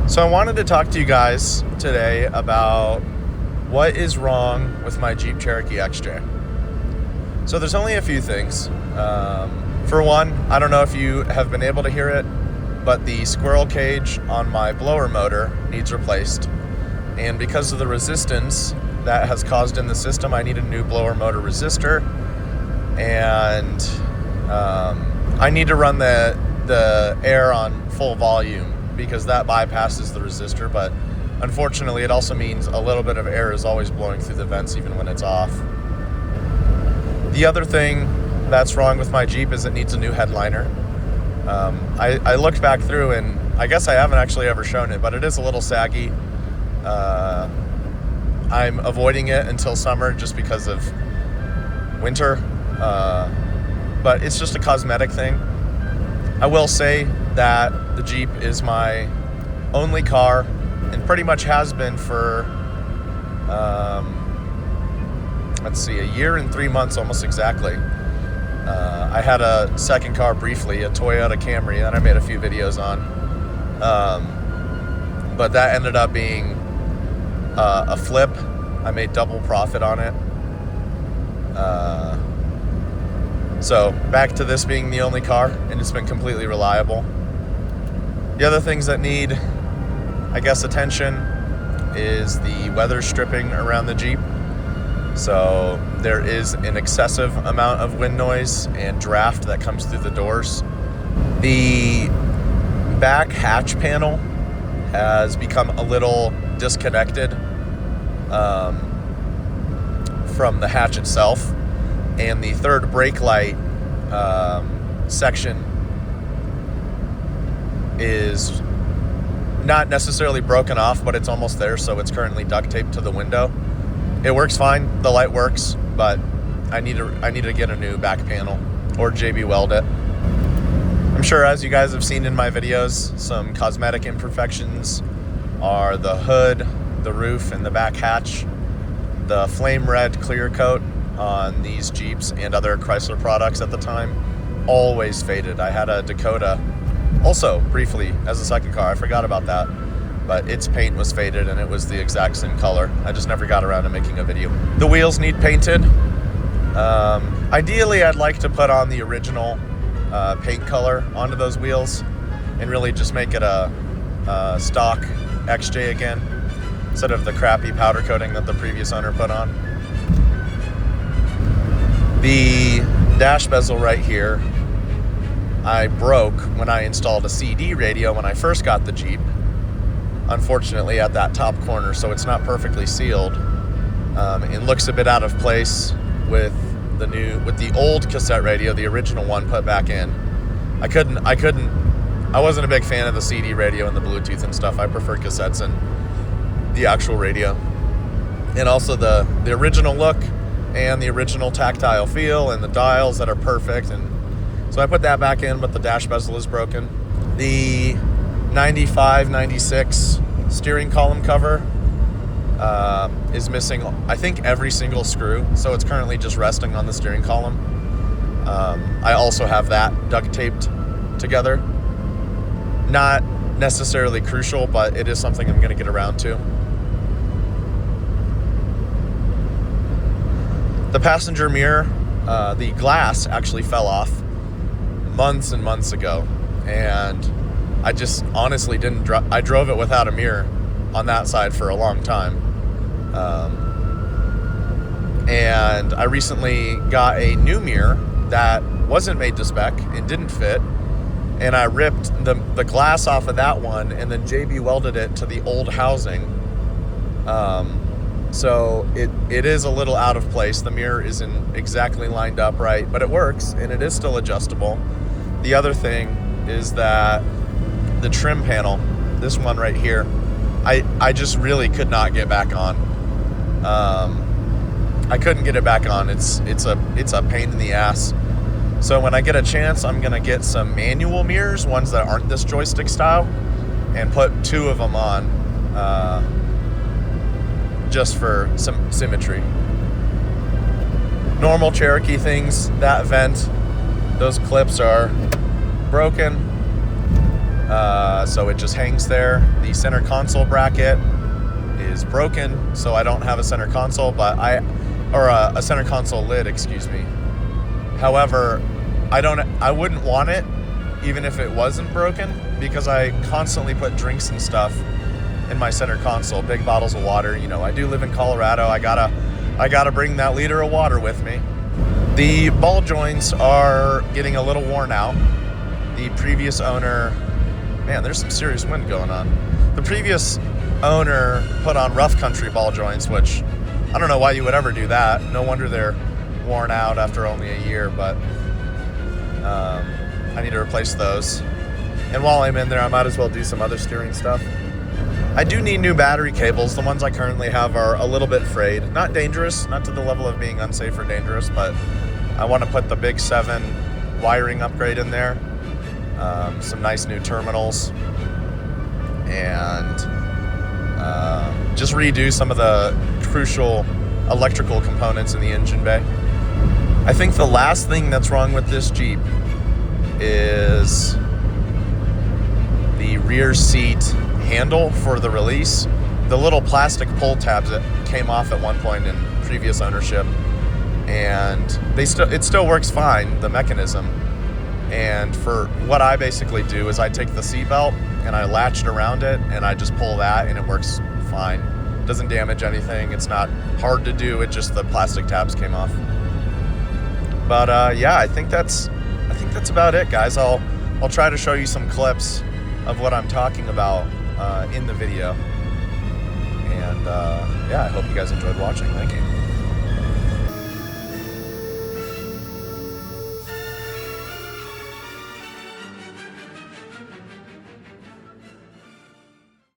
So I wanted to talk to you guys today about what is wrong with my Jeep Cherokee XJ. So there's only a few things. For one, I don't know if you have been able to hear it, but the squirrel cage on my blower motor needs replaced. And because of the resistance that has caused in the system, I need a new blower motor resistor. And I need to run the air on full volume, because that bypasses the resistor, but unfortunately it also means a little bit of air is always blowing through the vents even when it's off. The other thing that's wrong with my Jeep is it needs a new headliner. I looked back through, and I guess I haven't actually ever shown it, but it is a little saggy. I'm avoiding it until summer just because of winter, but it's just a cosmetic thing. I will say that the Jeep is my only car, and pretty much has been for, a year and 3 months almost exactly. I had a second car briefly, a Toyota Camry, that I made a few videos on. But that ended up being a flip. I made double profit on it. So back to this being the only car, and it's been completely reliable. The other things that need, I guess, attention is the weather stripping around the Jeep. So there is an excessive amount of wind noise and draft that comes through the doors. The back hatch panel has become a little disconnected from the hatch itself. And the third brake light section is not necessarily broken off, but it's almost there, so it's currently duct taped to the window. It works fine, the light works, but I need to get a new back panel or JB weld it. I'm sure, as you guys have seen in my videos, some cosmetic imperfections are the hood, the roof, and the back hatch. The flame red clear coat on these Jeeps and other Chrysler products at the time always faded. I had a Dakota also briefly as a second car. I forgot about that, but its paint was faded and it was the exact same color. I just never got around to making a video. The wheels need painted. Ideally, I'd like to put on the original paint color onto those wheels and really just make it a stock XJ again, instead of the crappy powder coating that the previous owner put on. The dash bezel right here, I broke when I installed a CD radio when I first got the Jeep. Unfortunately, at that top corner, so it's not perfectly sealed. It looks a bit out of place with the old cassette radio, the original one, put back in. I wasn't a big fan of the CD radio and the Bluetooth and stuff. I prefer cassettes and the actual radio, and also the original look and the original tactile feel and the dials that are perfect. And so I put that back in, but the dash bezel is broken. The 95, 96 steering column cover is missing, I think, every single screw, so it's currently just resting on the steering column. I also have that duct taped together. Not necessarily crucial, but it is something I'm going to get around to. The passenger mirror, the glass actually fell off months and months ago, and I just honestly didn't I drove it without a mirror on that side for a long time. And I recently got a new mirror that wasn't made to spec and didn't fit, and I ripped the glass off of that one and then JB welded it to the old housing. So it is a little out of place. The mirror isn't exactly lined up right, but it works and it is still adjustable. The other thing is that the trim panel, this one right here, I just really could not get back on. I couldn't get it back on. It's a pain in the ass. So when I get a chance, I'm gonna get some manual mirrors, ones that aren't this joystick style, and put 2 of them on, just for some symmetry. Normal Cherokee things, that vent, those clips are broken. So it just hangs there. The center console bracket is broken, so I don't have a center console, or a center console lid, excuse me. However, I wouldn't want it even if it wasn't broken, because I constantly put drinks and stuff in my center console, big bottles of water. You know, I do live in Colorado. I gotta bring that liter of water with me. The ball joints are getting a little worn out. The previous owner, man, there's some serious wind going on. The previous owner put on rough country ball joints, which I don't know why you would ever do that. No wonder they're worn out after only a year, but I need to replace those. And while I'm in there, I might as well do some other steering stuff. I do need new battery cables. The ones I currently have are a little bit frayed. Not dangerous, not to the level of being unsafe or dangerous, but I want to put the big 7 wiring upgrade in there. Some nice new terminals, and just redo some of the crucial electrical components in the engine bay. I think the last thing that's wrong with this Jeep is the rear seat handle for the release. The little plastic pull tabs that came off at one point in previous ownership, and it still works fine, the mechanism. And for what I basically do is I take the seat belt and I latch it around it, and I just pull that, and it works fine. Doesn't damage anything. It's not hard to do. It just, the plastic tabs came off. But yeah, I think that's about it, guys. I'll try to show you some clips of what I'm talking about in the video. And yeah, I hope you guys enjoyed watching. Thank you.